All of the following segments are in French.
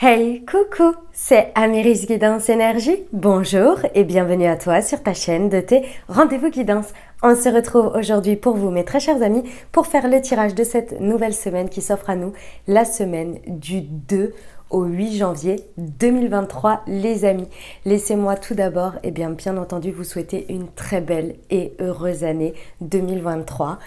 Hey, coucou, c'est Améris Guidance Énergie. Bonjour et bienvenue à toi sur ta chaîne de tes rendez-vous guidance. On se retrouve aujourd'hui pour vous, mes très chers amis, pour faire le tirage de cette nouvelle semaine qui s'offre à nous, la semaine du 2 au 8 janvier 2023, les amis. Laissez-moi tout d'abord, bien entendu, vous souhaiter une très belle et heureuse année 2023.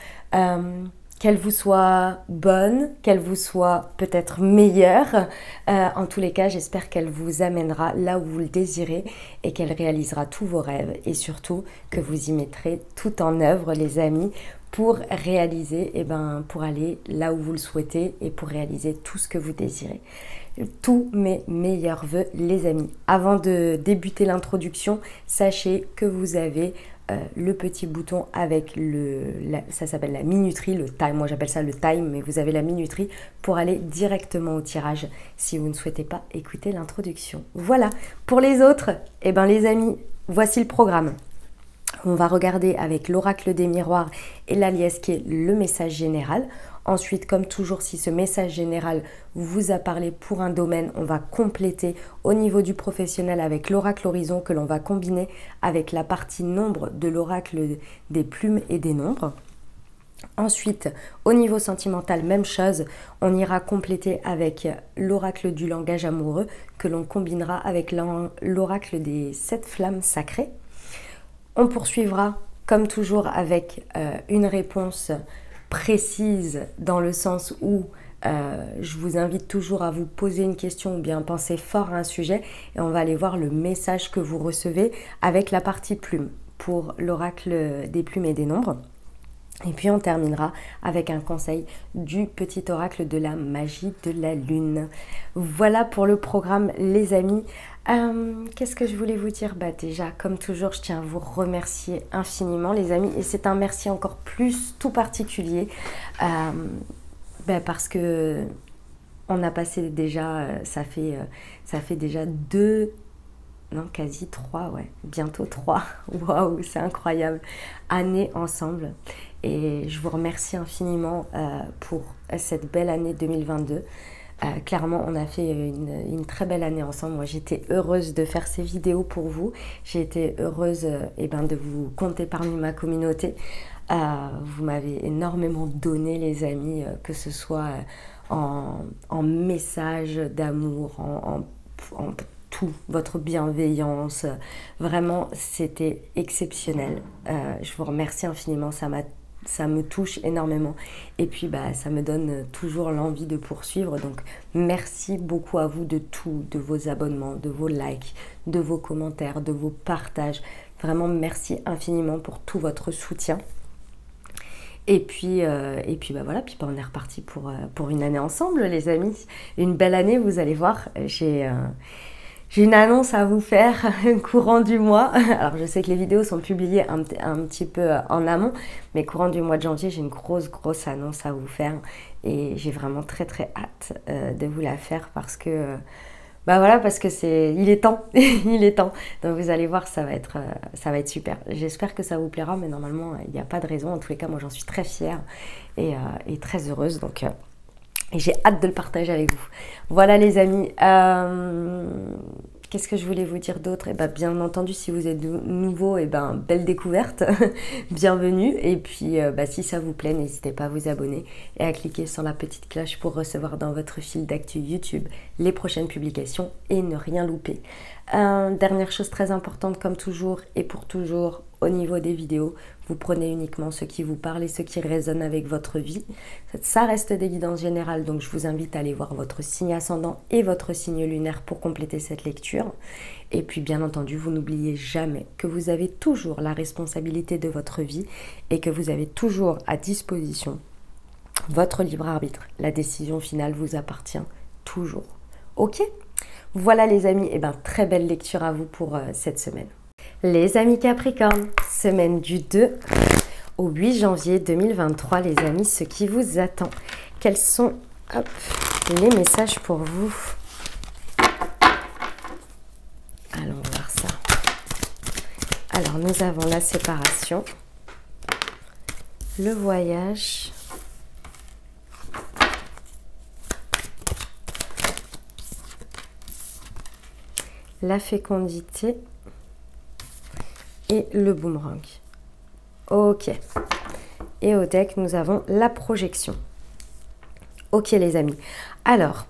Qu'elle vous soit bonne, qu'elle vous soit peut-être meilleure. En tous les cas, j'espère qu'elle vous amènera là où vous le désirez et qu'elle réalisera tous vos rêves et surtout que vous y mettrez tout en œuvre, les amis, pour réaliser, pour aller là où vous le souhaitez et pour réaliser tout ce que vous désirez. Tous mes meilleurs vœux, les amis. Avant de débuter l'introduction, sachez que vous avez le petit bouton avec ça s'appelle la minuterie, le time, moi j'appelle ça le time, mais vous avez la minuterie pour aller directement au tirage si vous ne souhaitez pas écouter l'introduction. Voilà, pour les autres, les amis, voici le programme. On va regarder avec l'oracle des miroirs et la liesse qui est le message général. Ensuite, comme toujours, si ce message général vous a parlé pour un domaine, on va compléter au niveau du professionnel avec l'oracle horizon que l'on va combiner avec la partie nombre de l'oracle des plumes et des nombres. Ensuite, au niveau sentimental, même chose, on ira compléter avec l'oracle du langage amoureux que l'on combinera avec l'oracle des 7 flammes sacrées. On poursuivra comme toujours avec une réponse précise dans le sens où je vous invite toujours à vous poser une question ou bien penser fort à un sujet et on va aller voir le message que vous recevez avec la partie plume pour l'oracle des plumes et des nombres. Et puis on terminera avec un conseil du petit oracle de la magie de la lune. Voilà pour le programme, les amis. Qu'est-ce que je voulais vous dire? Déjà, comme toujours, je tiens à vous remercier infiniment, les amis. Et c'est un merci encore plus tout particulier parce que on a passé déjà, ça fait déjà 2... Non, quasi 3, ouais, bientôt 3. Waouh, c'est incroyable. Année ensemble. Et je vous remercie infiniment pour cette belle année 2022. Clairement, on a fait une très belle année ensemble. Moi, j'étais heureuse de faire ces vidéos pour vous. J'ai été heureuse de vous compter parmi ma communauté. Vous m'avez énormément donné, les amis, que ce soit en messages d'amour, en tout, votre bienveillance, vraiment c'était exceptionnel. Je vous remercie infiniment, ça me touche énormément et puis ça me donne toujours l'envie de poursuivre, donc merci beaucoup à vous de tout, de vos abonnements, de vos likes, de vos commentaires, de vos partages, vraiment merci infiniment pour tout votre soutien. Et puis voilà, on est reparti pour une année ensemble, les amis, une belle année, vous allez voir. J'ai une annonce à vous faire courant du mois. Alors je sais que les vidéos sont publiées un petit peu en amont, mais courant du mois de janvier, j'ai une grosse annonce à vous faire et j'ai vraiment très hâte de vous la faire parce que parce que il est temps, il est temps. Donc vous allez voir, ça va être super. J'espère que ça vous plaira, mais normalement il n'y a pas de raison. En tous les cas, moi j'en suis très fière et très heureuse. Donc et j'ai hâte de le partager avec vous. Voilà les amis, qu'est-ce que je voulais vous dire d'autre? Bien entendu, si vous êtes nouveau, belle découverte, bienvenue. Et puis si ça vous plaît, n'hésitez pas à vous abonner et à cliquer sur la petite cloche pour recevoir dans votre fil d'actu YouTube les prochaines publications et ne rien louper. Dernière chose très importante comme toujours et pour toujours, au niveau des vidéos, vous prenez uniquement ce qui vous parle et ce qui résonne avec votre vie. Ça reste des guidances générales, donc je vous invite à aller voir votre signe ascendant et votre signe lunaire pour compléter cette lecture. Et puis bien entendu, vous n'oubliez jamais que vous avez toujours la responsabilité de votre vie et que vous avez toujours à disposition votre libre arbitre. La décision finale vous appartient toujours. Ok? Voilà les amis, très belle lecture à vous pour cette semaine. Les amis Capricorne, semaine du 2 au 8 janvier 2023, les amis, ce qui vous attend. Quels sont les messages pour vous? Allons voir ça. Alors, nous avons la séparation, le voyage, la fécondité et le boomerang. Ok. Et au deck, nous avons la projection. Ok les amis. Alors,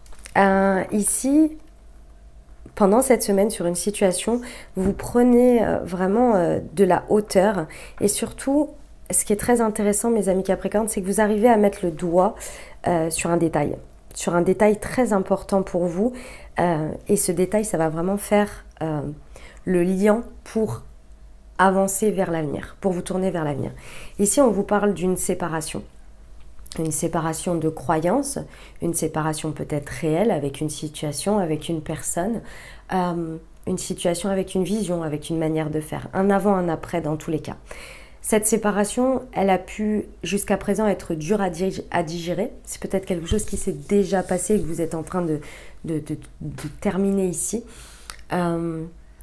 ici, pendant cette semaine sur une situation, vous prenez vraiment de la hauteur. Et surtout, ce qui est très intéressant mes amis Capricorne, c'est que vous arrivez à mettre le doigt sur un détail. Sur un détail très important pour vous. Et ce détail, ça va vraiment faire le lien pour avancer vers l'avenir, pour vous tourner vers l'avenir. Ici, on vous parle d'une séparation. Une séparation de croyances, une séparation peut-être réelle avec une situation, avec une personne, une situation avec une vision, avec une manière de faire. Un avant, un après dans tous les cas. Cette séparation, elle a pu jusqu'à présent être dure à digérer. C'est peut-être quelque chose qui s'est déjà passé et que vous êtes en train de terminer ici.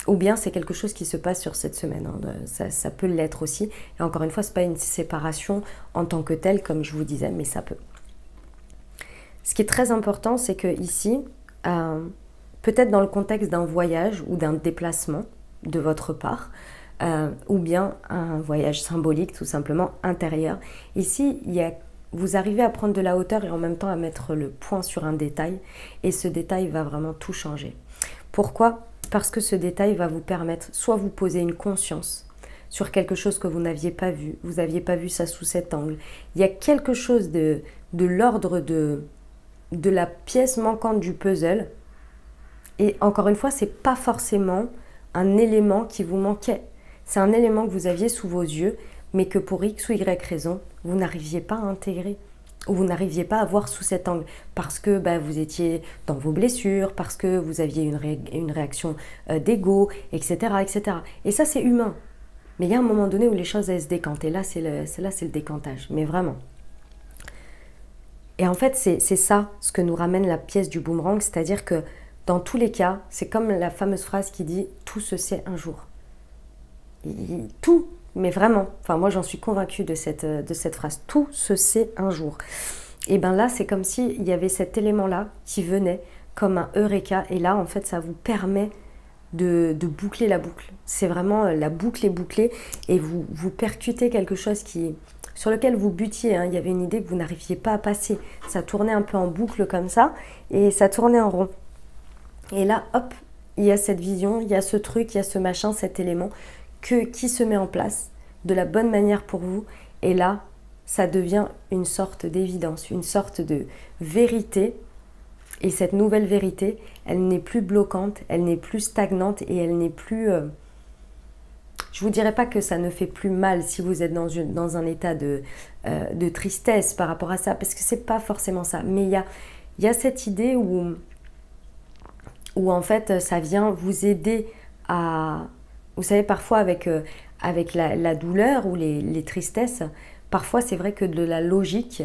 Ou bien c'est quelque chose qui se passe sur cette semaine. Hein. Ça peut l'être aussi. Et encore une fois, ce n'est pas une séparation en tant que telle, comme je vous disais, mais ça peut. Ce qui est très important, c'est que ici, peut-être dans le contexte d'un voyage ou d'un déplacement de votre part, ou bien un voyage symbolique, tout simplement intérieur. Ici, vous arrivez à prendre de la hauteur et en même temps à mettre le point sur un détail. Et ce détail va vraiment tout changer. Pourquoi ? Parce que ce détail va vous permettre, soit vous poser une conscience sur quelque chose que vous n'aviez pas vu, vous n'aviez pas vu ça sous cet angle. Il y a quelque chose de l'ordre de la pièce manquante du puzzle. Et encore une fois, ce n'est pas forcément un élément qui vous manquait. C'est un élément que vous aviez sous vos yeux, mais que pour X ou Y raison, vous n'arriviez pas à intégrer. Ou vous n'arriviez pas à voir sous cet angle parce que vous étiez dans vos blessures, parce que vous aviez une réaction d'ego, etc., etc. Et ça, c'est humain. Mais il y a un moment donné où les choses, elles se décantent. Et là, c'est le décantage. Mais vraiment. Et en fait, c'est ça ce que nous ramène la pièce du boomerang. C'est-à-dire que dans tous les cas, c'est comme la fameuse phrase qui dit « tout se sait un jour ». Tout. Mais vraiment, enfin moi j'en suis convaincue de cette phrase, tout se sait un jour. Et bien là c'est comme s'il y avait cet élément-là qui venait comme un eureka et là en fait ça vous permet de boucler la boucle. C'est vraiment la boucle est bouclée et vous percutez quelque chose sur lequel vous butiez. Hein. Il y avait une idée que vous n'arriviez pas à passer. Ça tournait un peu en boucle comme ça et ça tournait en rond. Et là hop, il y a cette vision, il y a ce truc, il y a ce machin, cet élément qui se met en place de la bonne manière pour vous. Et là, ça devient une sorte d'évidence, une sorte de vérité. Et cette nouvelle vérité, elle n'est plus bloquante, elle n'est plus stagnante et elle n'est plus... je vous dirais pas que ça ne fait plus mal si vous êtes dans un état de tristesse par rapport à ça, parce que c'est pas forcément ça. Mais il y a cette idée où en fait, ça vient vous aider à... Vous savez, parfois avec la douleur ou les tristesses, parfois c'est vrai que de la logique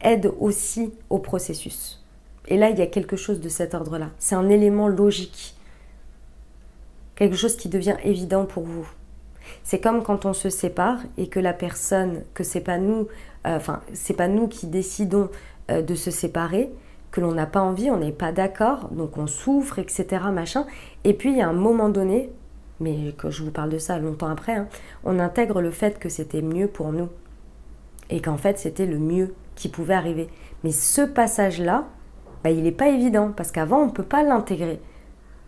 aide aussi au processus. Et là, il y a quelque chose de cet ordre-là. C'est un élément logique. Quelque chose qui devient évident pour vous. C'est comme quand on se sépare et que la personne, que c'est pas nous, c'est pas nous qui décidons de se séparer, que l'on n'a pas envie, on n'est pas d'accord, donc on souffre, etc. machin. Et puis il y a un moment donné, mais que je vous parle de ça longtemps après, hein, on intègre le fait que c'était mieux pour nous. Et qu'en fait, c'était le mieux qui pouvait arriver. Mais ce passage-là, il n'est pas évident, parce qu'avant, on ne peut pas l'intégrer.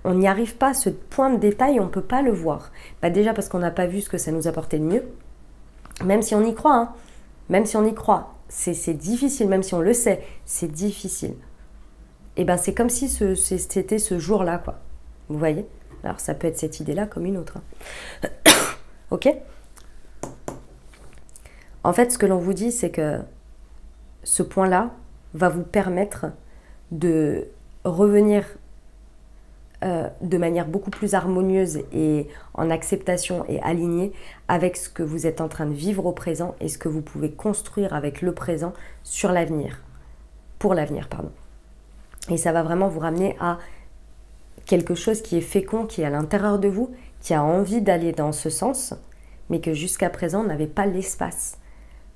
On n'y arrive pas, ce point de détail, on ne peut pas le voir. Déjà parce qu'on n'a pas vu ce que ça nous apportait de mieux, même si on y croit, hein, même si on y croit, c'est difficile, même si on le sait, c'est difficile. Et c'est comme si c'était ce jour-là, quoi. Vous voyez ? Alors, ça peut être cette idée-là comme une autre. Hein. Ok ? En fait, ce que l'on vous dit, c'est que ce point-là va vous permettre de revenir de manière beaucoup plus harmonieuse et en acceptation et alignée avec ce que vous êtes en train de vivre au présent et ce que vous pouvez construire avec le présent sur l'avenir. Pour l'avenir, pardon. Et ça va vraiment vous ramener à quelque chose qui est fécond, qui est à l'intérieur de vous, qui a envie d'aller dans ce sens, mais que jusqu'à présent n'avait pas l'espace.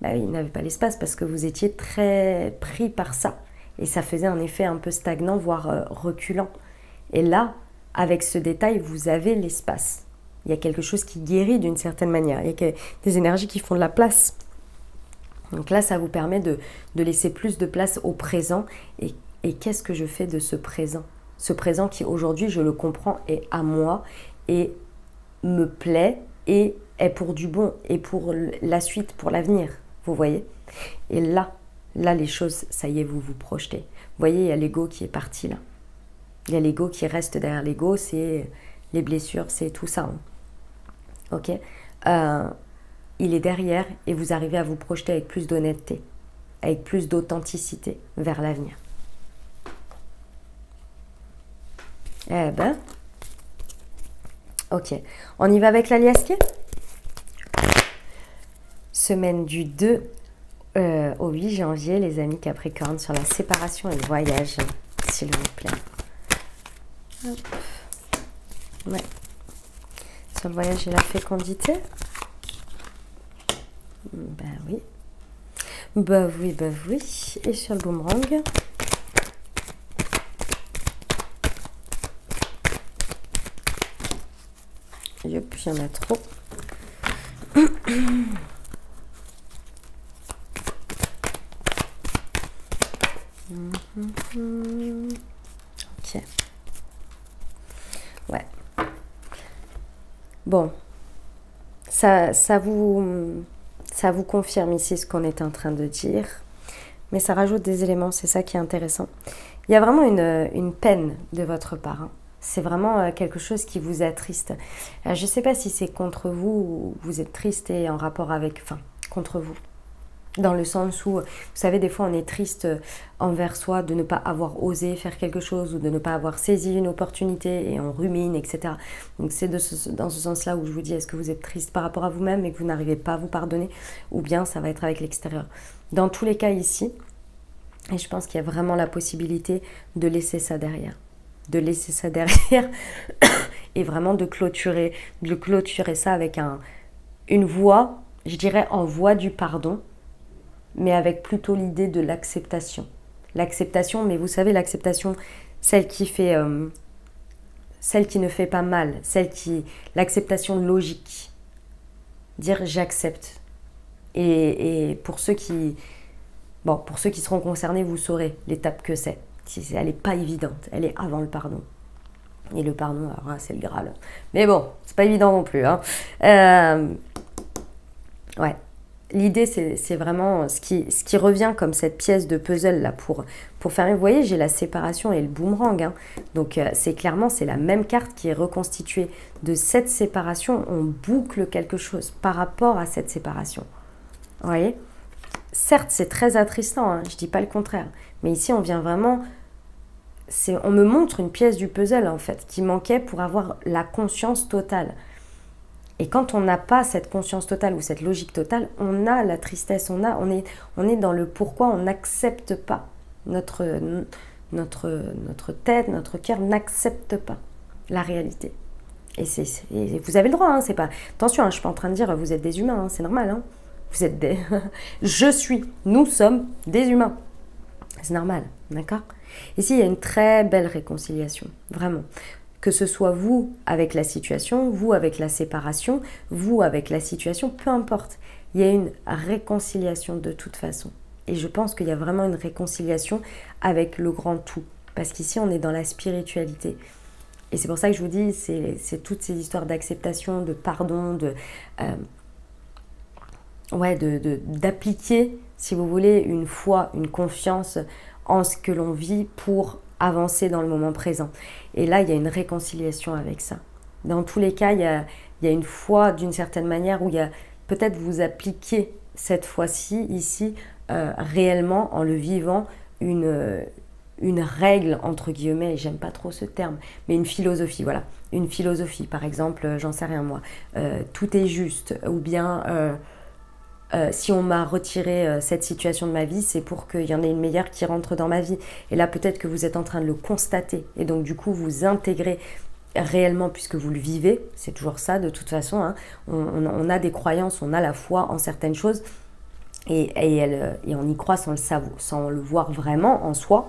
Il n'avait pas l'espace parce que vous étiez très pris par ça. Et ça faisait un effet un peu stagnant, voire reculant. Et là, avec ce détail, vous avez l'espace. Il y a quelque chose qui guérit d'une certaine manière. Il y a des énergies qui font de la place. Donc là, ça vous permet de laisser plus de place au présent. Et qu'est-ce que je fais de ce présent? Ce présent qui, aujourd'hui, je le comprends, est à moi et me plaît et est pour du bon et pour la suite, pour l'avenir. Vous voyez? Et là, les choses, ça y est, vous vous projetez. Vous voyez, il y a l'ego qui est parti là. Il y a l'ego qui reste derrière l'ego, c'est les blessures, c'est tout ça. Hein. Ok, il est derrière et vous arrivez à vous projeter avec plus d'honnêteté, avec plus d'authenticité vers l'avenir. Eh ben, ok, on y va avec l'aliasqué. Semaine du 2 au 8 janvier, les amis Capricorne, sur la séparation et le voyage, s'il vous plaît. Hop. Ouais. Sur le voyage et la fécondité. Ben oui. Bah oui, bah oui. Et sur le boomerang. Yep, il y en a trop. Ok. Ouais. Bon. Ça vous confirme ici ce qu'on est en train de dire. Mais ça rajoute des éléments, c'est ça qui est intéressant. Il y a vraiment une peine de votre part. Hein. C'est vraiment quelque chose qui vous attriste. Je ne sais pas si c'est contre vous ou vous êtes triste et en rapport avec... Enfin, contre vous. Dans le sens où, vous savez, des fois on est triste envers soi de ne pas avoir osé faire quelque chose ou de ne pas avoir saisi une opportunité et on rumine, etc. Donc c'est dans ce sens-là où je vous dis, est-ce que vous êtes triste par rapport à vous-même et que vous n'arrivez pas à vous pardonner, ou bien ça va être avec l'extérieur. Dans tous les cas ici, et je pense qu'il y a vraiment la possibilité de laisser ça derrière. De laisser ça derrière et vraiment de clôturer ça avec une voie, je dirais en voie du pardon, mais avec plutôt l'idée de l'acceptation. L'acceptation, mais vous savez, l'acceptation, celle qui ne fait pas mal, l'acceptation logique. Dire j'accepte. Et pour ceux qui seront concernés, vous saurez l'étape que c'est. Elle n'est pas évidente, elle est avant le pardon. Et le pardon, alors là, c'est le Graal. Mais bon, c'est pas évident non plus. Hein. Ouais. L'idée, c'est vraiment ce qui revient comme cette pièce de puzzle là pour faire. Vous voyez, j'ai la séparation et le boomerang. Hein. Donc, c'est la même carte qui est reconstituée. De cette séparation, on boucle quelque chose par rapport à cette séparation. Vous voyez? Certes, c'est très attristant, hein, je ne dis pas le contraire. Mais ici, on vient vraiment... On me montre une pièce du puzzle, en fait, qui manquait pour avoir la conscience totale. Et quand on n'a pas cette conscience totale ou cette logique totale, on a la tristesse, on est dans le pourquoi on n'accepte pas. Notre tête, notre cœur n'accepte pas la réalité. Et vous avez le droit, hein, c'est pas... Attention, hein, je ne suis pas en train de dire vous êtes des humains, hein, c'est normal. Hein. Vous êtes des... nous sommes des humains. C'est normal, d'accord? Ici, il y a une très belle réconciliation, vraiment. Que ce soit vous avec la situation, vous avec la séparation, vous avec la situation, peu importe. Il y a une réconciliation de toute façon. Et je pense qu'il y a vraiment une réconciliation avec le grand tout. Parce qu'ici, on est dans la spiritualité. Et c'est pour ça que je vous dis, c'est toutes ces histoires d'acceptation, de pardon, d'appliquer, si vous voulez, une foi, une confiance en ce que l'on vit pour avancer dans le moment présent. Et là, il y a une réconciliation avec ça. Dans tous les cas, il y a une foi d'une certaine manière où il y a peut-être vous appliquez cette fois-ci, ici, réellement, en le vivant, une règle, entre guillemets, et j'aime pas trop ce terme, mais une philosophie, voilà. Une philosophie, par exemple, j'en sais rien moi, tout est juste, ou bien... si on m'a retiré cette situation de ma vie, c'est pour qu'il y en ait une meilleure qui rentre dans ma vie. Et là, peut-être que vous êtes en train de le constater. Et donc, du coup, vous intégrez réellement, puisque vous le vivez. C'est toujours ça, de toute façon. Hein. On a des croyances, on a la foi en certaines choses. et on y croit sans le voir vraiment en soi.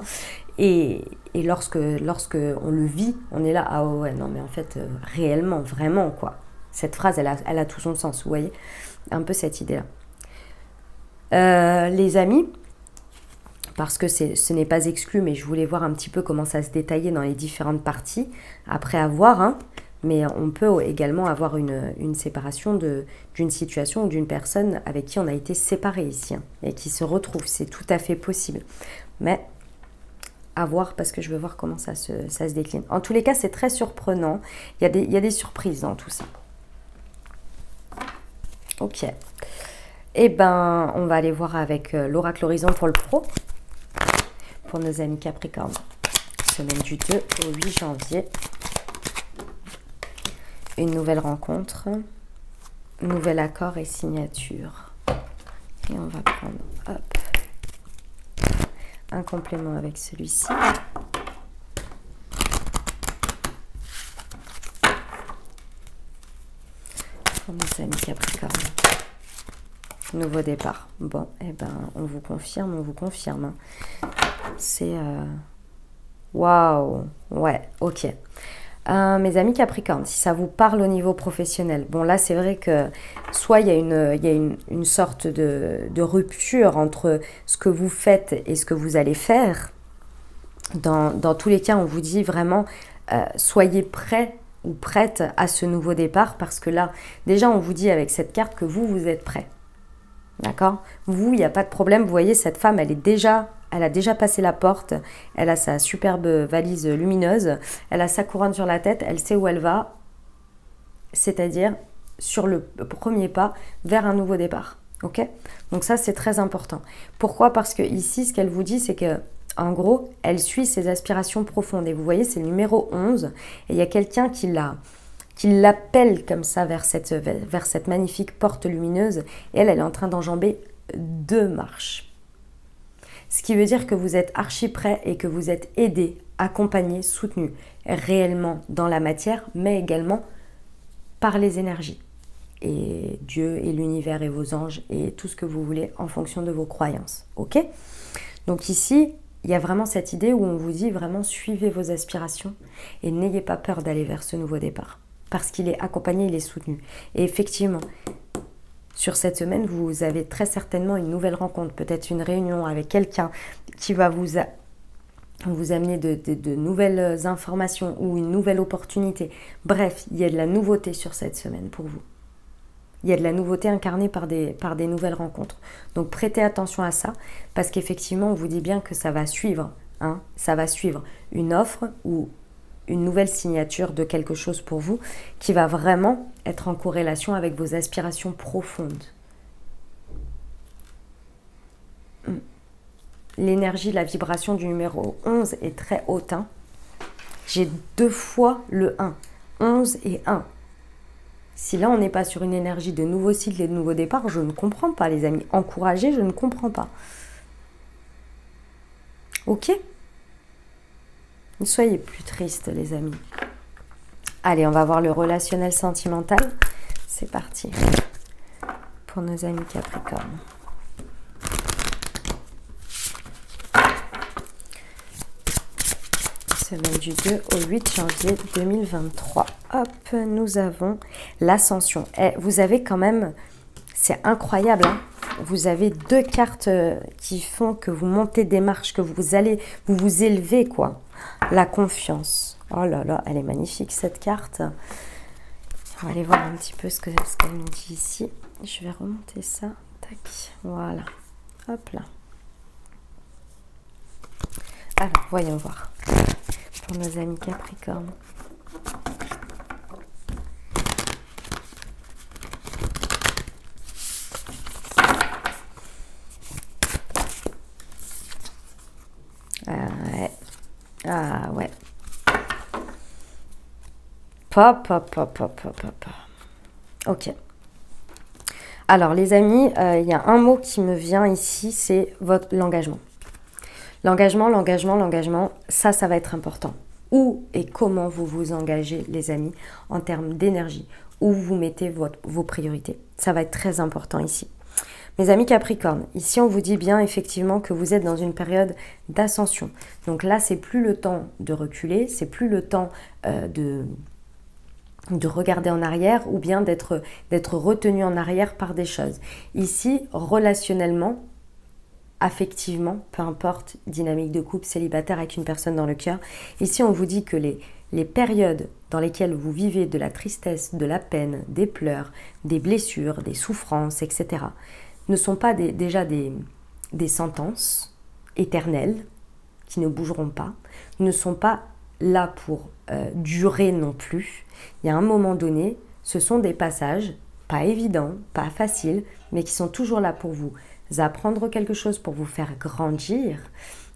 Et lorsque on le vit, on est là, ah ouais, non mais en fait, réellement, vraiment quoi. Cette phrase, elle a tout son sens, vous voyez, un peu cette idée-là. Les amis, parce que ce n'est pas exclu, mais je voulais voir un petit peu comment ça se détaillait dans les différentes parties, après avoir, hein, mais on peut également avoir une séparation d'une situation ou d'une personne avec qui on a été séparé ici, hein, et qui se retrouve, c'est tout à fait possible. Mais à voir, parce que je veux voir comment ça se décline. En tous les cas, c'est très surprenant, il y a des surprises dans tout ça. Ok. Eh ben, on va aller voir avec l'oracle Horizon pour le pro, pour nos amis Capricorne. Semaine du 2 au 8 janvier. Une nouvelle rencontre, nouvel accord et signature. Et on va prendre, hop, un complément avec celui-ci. Pour nos amis Capricorne. Nouveau départ. Bon, eh ben, on vous confirme, hein. C'est... Waouh. Ouais, ok. Mes amis Capricorne, si ça vous parle au niveau professionnel, bon là c'est vrai que soit il y a une sorte de rupture entre ce que vous faites et ce que vous allez faire. Dans tous les cas, on vous dit vraiment, soyez prêts ou prête à ce nouveau départ, parce que là, déjà on vous dit avec cette carte que vous êtes prêts. D'accord? Vous, il n'y a pas de problème. Vous voyez, cette femme, elle a déjà passé la porte. Elle a sa superbe valise lumineuse. Elle a sa couronne sur la tête. Elle sait où elle va. C'est-à-dire sur le premier pas vers un nouveau départ. Ok? Donc ça, c'est très important. Pourquoi? Parce que ici, ce qu'elle vous dit, c'est que en gros, elle suit ses aspirations profondes. Et vous voyez, c'est le numéro 11. Et il y a quelqu'un qui l'appelle comme ça vers cette magnifique porte lumineuse. Et elle est en train d'enjamber 2 marches. Ce qui veut dire que vous êtes archi prêt et que vous êtes aidé, accompagné, soutenu réellement dans la matière, mais également par les énergies. Et Dieu et l'univers et vos anges et tout ce que vous voulez en fonction de vos croyances. Ok? Donc ici, il y a vraiment cette idée où on vous dit vraiment suivez vos aspirations et n'ayez pas peur d'aller vers ce nouveau départ. Parce qu'il est accompagné, il est soutenu. Et effectivement, sur cette semaine, vous avez très certainement une nouvelle rencontre, peut-être une réunion avec quelqu'un qui va vous amener de nouvelles informations ou une nouvelle opportunité. Bref, il y a de la nouveauté sur cette semaine pour vous. Il y a de la nouveauté incarnée par des nouvelles rencontres. Donc prêtez attention à ça, parce qu'effectivement, on vous dit bien que ça va suivre. Hein, ça va suivre une offre ou une nouvelle signature de quelque chose pour vous qui va vraiment être en corrélation avec vos aspirations profondes. L'énergie, la vibration du numéro 11 est très haute. Hein. J'ai 2 fois le 1. 11 et 1. Si là, on n'est pas sur une énergie de nouveau cycle et de nouveau départ, je ne comprends pas, les amis. Encouragez, je ne comprends pas. Ok ? Ne soyez plus tristes, les amis. Allez, on va voir le relationnel sentimental. C'est parti. Pour nos amis Capricorne. Semaine du 2 au 8 janvier 2023. Hop, nous avons l'ascension. Vous avez quand même, c'est incroyable, hein, vous avez 2 cartes qui font que vous montez des marches, que vous vous élevez, quoi. La confiance. Oh là là, elle est magnifique cette carte. On va aller voir un petit peu ce qu'elle nous dit ici. Je vais remonter ça. Tac, voilà. Hop là. Alors, voyons voir. Pour nos amis Capricorne. Ouais. Ah ouais. Pop. Ok. Alors les amis, il y a un mot qui me vient ici, c'est l'engagement. L'engagement, ça va être important. Où et comment vous vous engagez, les amis, en termes d'énergie, où vous mettez vos priorités. Ça va être très important ici. Mes amis Capricorne, ici on vous dit bien effectivement que vous êtes dans une période d'ascension. Donc là, c'est plus le temps de reculer, c'est plus le temps de regarder en arrière ou bien d'être retenu en arrière par des choses. Ici, relationnellement, affectivement, peu importe, dynamique de couple, célibataire avec une personne dans le cœur, ici on vous dit que les périodes dans lesquelles vous vivez de la tristesse, de la peine, des pleurs, des blessures, des souffrances, etc., ne sont pas déjà des sentences éternelles qui ne bougeront pas, ne sont pas là pour durer non plus. Il y a un moment donné, ce sont des passages pas évidents, pas faciles, mais qui sont toujours là pour vous apprendre quelque chose, pour vous faire grandir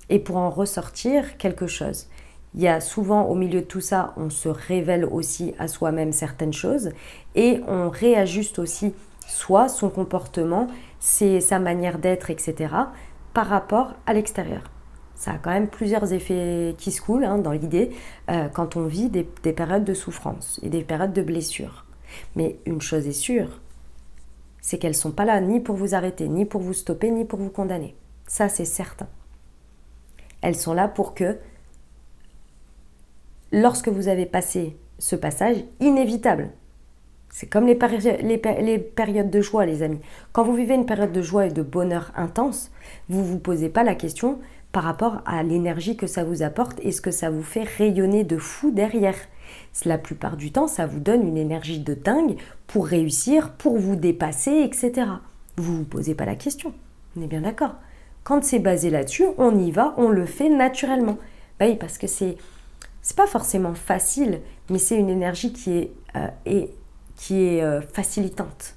et pour en ressortir quelque chose. Il y a souvent au milieu de tout ça, on se révèle aussi à soi-même certaines choses et on réajuste aussi soit son comportement, sa manière d'être, etc. par rapport à l'extérieur. Ça a quand même plusieurs effets qui se coulent dans l'idée quand on vit des périodes de souffrance et des périodes de blessure. Mais une chose est sûre, c'est qu'elles ne sont pas là ni pour vous arrêter, ni pour vous stopper, ni pour vous condamner. Ça, c'est certain. Elles sont là pour que, lorsque vous avez passé ce passage inévitable, c'est comme les périodes de joie, les amis. Quand vous vivez une période de joie et de bonheur intense, vous ne vous posez pas la question par rapport à l'énergie que ça vous apporte et ce que ça vous fait rayonner de fou derrière. La plupart du temps, ça vous donne une énergie de dingue pour réussir, pour vous dépasser, etc. Vous ne vous posez pas la question, on est bien d'accord. Quand c'est basé là-dessus, on y va, on le fait naturellement. Bah oui, parce que c'est pas forcément facile, mais c'est une énergie qui est facilitante.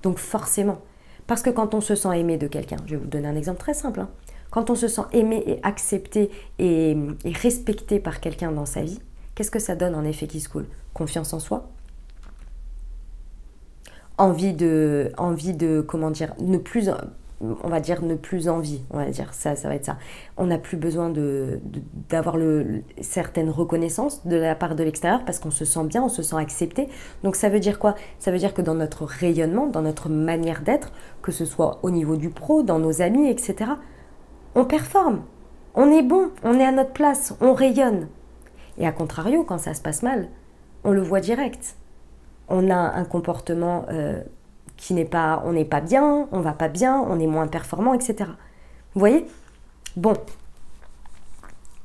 Donc forcément, parce que quand on se sent aimé de quelqu'un, je vais vous donner un exemple très simple, quand on se sent aimé et accepté et respecté par quelqu'un dans sa vie, qu'est-ce que ça donne en effet qui se coule? Confiance en soi, envie de comment dire, ne plus envie, on va dire, ça va être ça. On n'a plus besoin d'avoir certaine reconnaissance de la part de l'extérieur parce qu'on se sent bien, on se sent accepté. Donc ça veut dire quoi? Ça veut dire que dans notre rayonnement, dans notre manière d'être, que ce soit au niveau du pro, dans nos amis, etc., on performe, on est bon, on est à notre place, on rayonne. Et à contrario, quand ça se passe mal, on le voit direct. On a un comportement on n'est pas bien, on va pas bien, on est moins performant, etc. Vous voyez? Bon.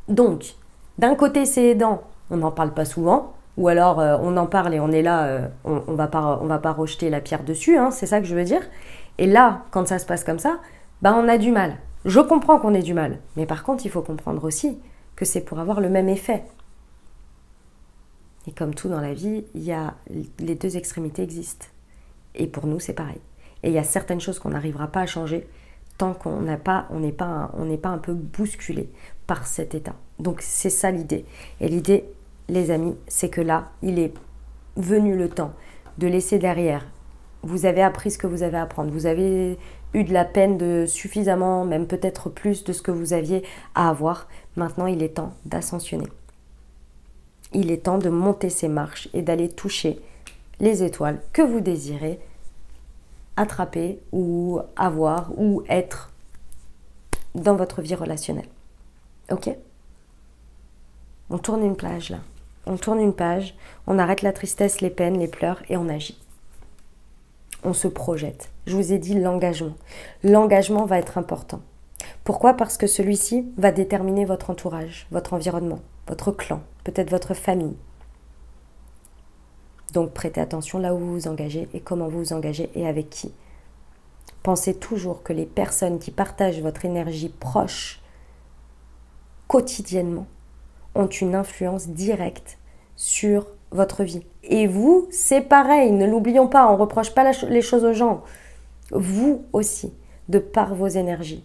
Donc, d'un côté, c'est aidant, on n'en parle pas souvent, ou alors on en parle et on est là, on va pas rejeter la pierre dessus, c'est ça que je veux dire. Et là, quand ça se passe comme ça, on a du mal. Je comprends qu'on ait du mal, mais par contre, il faut comprendre aussi que c'est pour avoir le même effet. Et comme tout dans la vie, les deux extrémités existent. Et pour nous, c'est pareil. Et il y a certaines choses qu'on n'arrivera pas à changer tant qu'on n'est pas un peu bousculé par cet état. Donc c'est ça l'idée. Et l'idée, les amis, c'est que là, il est venu le temps de laisser derrière. Vous avez appris ce que vous avez à apprendre. Vous avez eu de la peine de suffisamment, même peut-être plus de ce que vous aviez à avoir. Maintenant, il est temps d'ascensionner. Il est temps de monter ces marches et d'aller toucher les étoiles que vous désirez attraper ou avoir ou être dans votre vie relationnelle. Ok? On tourne une page là. On tourne une page, on arrête la tristesse, les peines, les pleurs et on agit. On se projette. Je vous ai dit l'engagement. L'engagement va être important. Pourquoi? Parce que celui-ci va déterminer votre entourage, votre environnement, votre clan, peut-être votre famille. Donc prêtez attention là où vous vous engagez et comment vous vous engagez et avec qui. Pensez toujours que les personnes qui partagent votre énergie proche quotidiennement ont une influence directe sur votre vie. Et vous, c'est pareil, ne l'oublions pas, on ne reproche pas les choses aux gens. Vous aussi, de par vos énergies,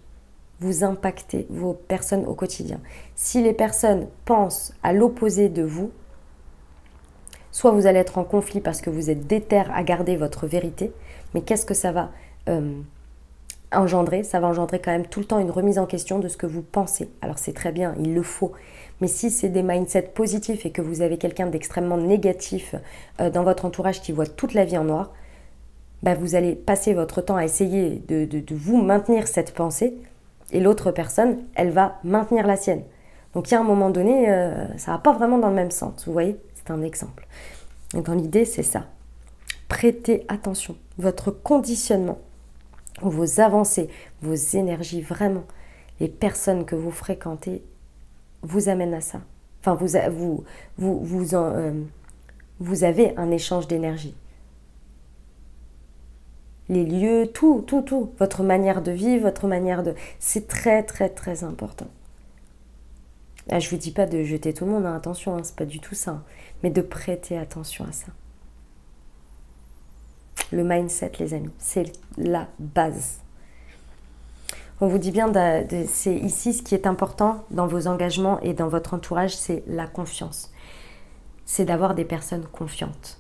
vous impactez vos personnes au quotidien. Si les personnes pensent à l'opposé de vous, soit vous allez être en conflit parce que vous êtes déter à garder votre vérité, mais qu'est-ce que ça va engendrer? Ça va engendrer quand même tout le temps une remise en question de ce que vous pensez. Alors c'est très bien, il le faut. Mais si c'est des mindsets positifs et que vous avez quelqu'un d'extrêmement négatif dans votre entourage qui voit toute la vie en noir, bah, vous allez passer votre temps à essayer de vous maintenir cette pensée et l'autre personne, elle va maintenir la sienne. Donc il y a un moment donné, ça va pas vraiment dans le même sens, vous voyez? C'est un exemple. Et dans l'idée, c'est ça. Prêtez attention. Votre conditionnement, vos avancées, vos énergies, vraiment, les personnes que vous fréquentez vous amènent à ça. Enfin, vous avez un échange d'énergie. Les lieux, tout. Votre manière de vivre, votre manière de... C'est très, très, très important. Là, je ne vous dis pas de jeter tout le monde, hein, attention, hein, c'est pas du tout ça. Hein, mais de prêter attention à ça. Le mindset, les amis, c'est la base. On vous dit bien, c'est ici ce qui est important dans vos engagements et dans votre entourage, c'est la confiance. C'est d'avoir des personnes confiantes.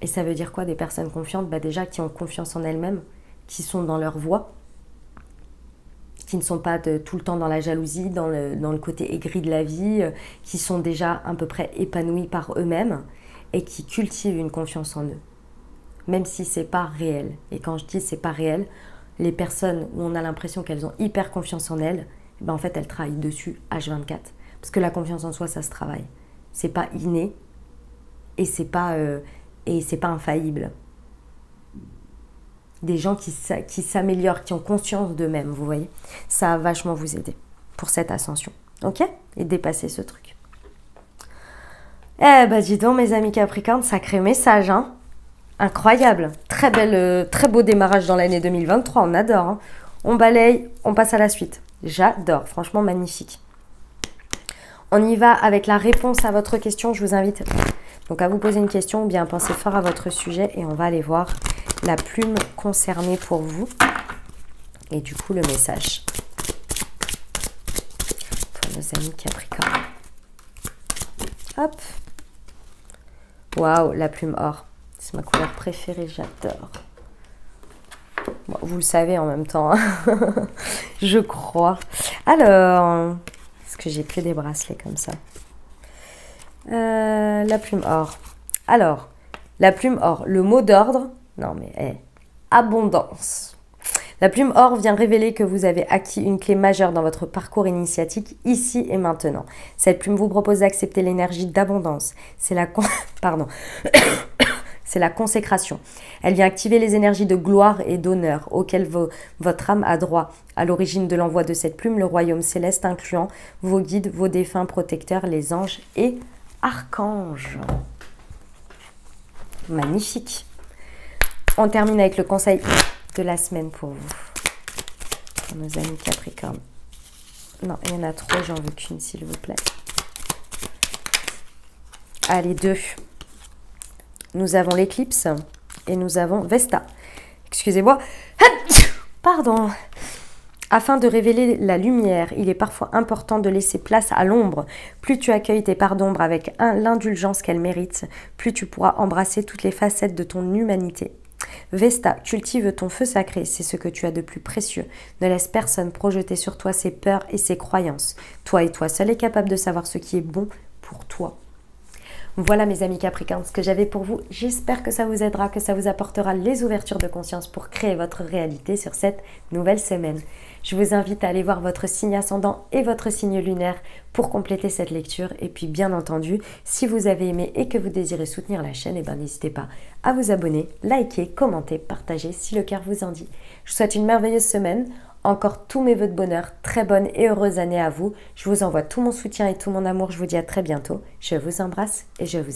Et ça veut dire quoi, des personnes confiantes? Bah déjà, qui ont confiance en elles-mêmes, qui sont dans leur voie, qui ne sont pas tout le temps dans la jalousie, dans le côté aigri de la vie, qui sont déjà à peu près épanouis par eux-mêmes et qui cultivent une confiance en eux, même si c'est pas réel. Et quand je dis c'est pas réel, les personnes où on a l'impression qu'elles ont hyper confiance en elles, ben en fait elles travaillent dessus H24. Parce que la confiance en soi, ça se travaille. C'est pas inné et c'est pas infaillible. Des gens qui s'améliorent, qui ont conscience d'eux-mêmes, vous voyez. Ça va vachement vous aider pour cette ascension. Ok? Et dépasser ce truc. Eh ben dis donc mes amis Capricorne, sacré message, hein? Incroyable. Très beau démarrage dans l'année 2023, on adore. Hein. On balaye, on passe à la suite. J'adore, franchement magnifique. On y va avec la réponse à votre question. Je vous invite donc à vous poser une question ou bien à penser fort à votre sujet et on va aller voir la plume concernée pour vous. Et du coup, le message pour nos amis Capricorne. Hop. Waouh, la plume or. C'est ma couleur préférée, j'adore. Bon, vous le savez en même temps, hein. Je crois. Alors, est-ce que j'ai que des bracelets comme ça? La plume or. Alors, la plume or, le mot d'ordre, non mais, abondance. La plume or vient révéler que vous avez acquis une clé majeure dans votre parcours initiatique, ici et maintenant. Cette plume vous propose d'accepter l'énergie d'abondance. C'est la... Pardon. C'est la consécration. Elle vient activer les énergies de gloire et d'honneur auxquelles votre âme a droit. À l'origine de l'envoi de cette plume, le royaume céleste incluant vos guides, vos défunts protecteurs, les anges et archanges. Magnifique. On termine avec le conseil de la semaine pour vous. Pour nos amis Capricorne. Non, il y en a trop, j'en veux qu'une s'il vous plaît. Allez, 2. Nous avons l'éclipse et nous avons Vesta. Excusez-moi. Pardon. Afin de révéler la lumière, il est parfois important de laisser place à l'ombre. Plus tu accueilles tes parts d'ombre avec l'indulgence qu'elles méritent, plus tu pourras embrasser toutes les facettes de ton humanité. Vesta, cultive ton feu sacré, c'est ce que tu as de plus précieux. Ne laisse personne projeter sur toi ses peurs et ses croyances. Toi et toi seul est capable de savoir ce qui est bon pour toi. Voilà mes amis Capricornes, ce que j'avais pour vous. J'espère que ça vous aidera, que ça vous apportera les ouvertures de conscience pour créer votre réalité sur cette nouvelle semaine. Je vous invite à aller voir votre signe ascendant et votre signe lunaire pour compléter cette lecture. Et puis bien entendu, si vous avez aimé et que vous désirez soutenir la chaîne, n'hésitez pas à vous abonner, liker, commenter, partager si le cœur vous en dit. Je vous souhaite une merveilleuse semaine. Encore tous mes vœux de bonheur, très bonne et heureuse année à vous. Je vous envoie tout mon soutien et tout mon amour. Je vous dis à très bientôt. Je vous embrasse et je vous aime.